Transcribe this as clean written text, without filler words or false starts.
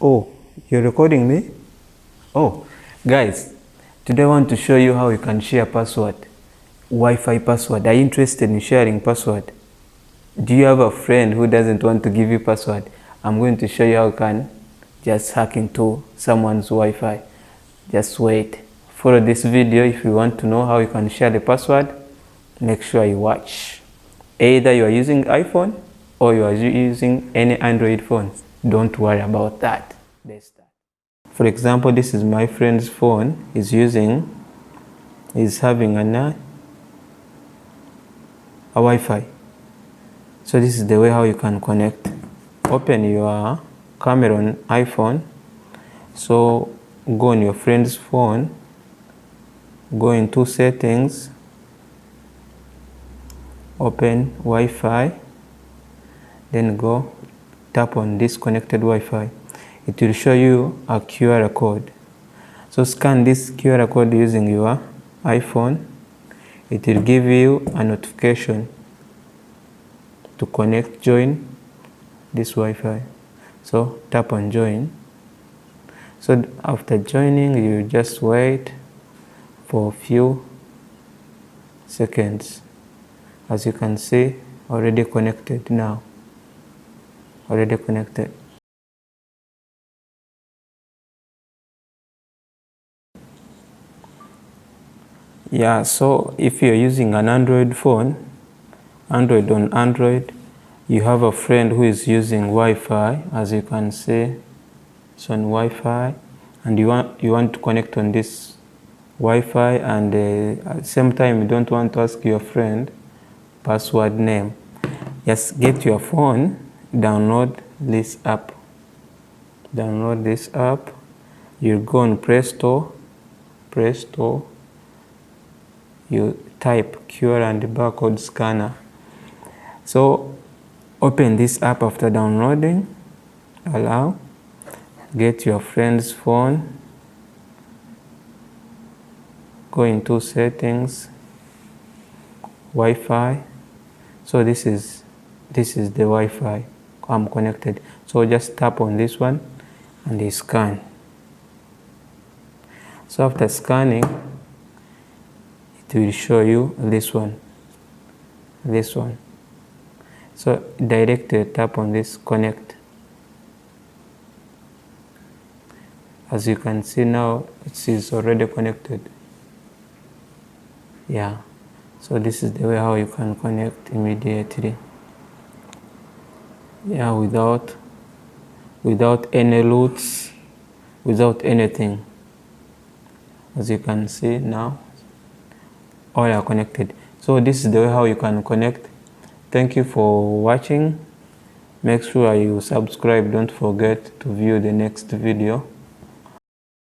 Oh, you're recording me? Oh, guys, today I want to show you how you can share password, Wi-Fi password. Are you interested in sharing password? Do you have a friend who doesn't want to give you password? I'm going to show you how you can just hack into someone's Wi-Fi. Just wait. Follow this video if you want to know how you can share the password. Make sure you watch. Either you are using iPhone or you are using any Android phone. Don't worry about that. Let's start. For example, this is my friend's phone. He's having a Wi-Fi. So this is the way how you can connect. Open your camera on iPhone. So go on your friend's phone, go into settings, open Wi-Fi, then go tap on disconnected Wi-Fi. It will show you a QR code. So scan this QR code using your iPhone. It will give you a notification to join this Wi-Fi. So tap on join. So after joining, you just wait for a few seconds. As you can see, already connected now. Already connected. Yeah, so if you're using an Android phone, Android, you have a friend who is using Wi-Fi, as you can see, it's on Wi-Fi, and you want to connect on this Wi-Fi, and at the same time you don't want to ask your friend password name. Just get your phone, download this app. Download this app. You go on Play Store. You type QR and barcode scanner. So open this app after downloading. Allow. Get your friend's phone. Go into settings. Wi-Fi. So this is the Wi-Fi. I'm connected. So just tap on this one and they scan. So after scanning, it will show you this one. So directly tap on this connect. As you can see now, it is already connected. Yeah. So this is the way how you can connect immediately. Yeah, without any roots, without anything. As you can see now, all are connected. So this is the way how you can connect. Thank you for watching. Make sure you subscribe. Don't forget to view the next video.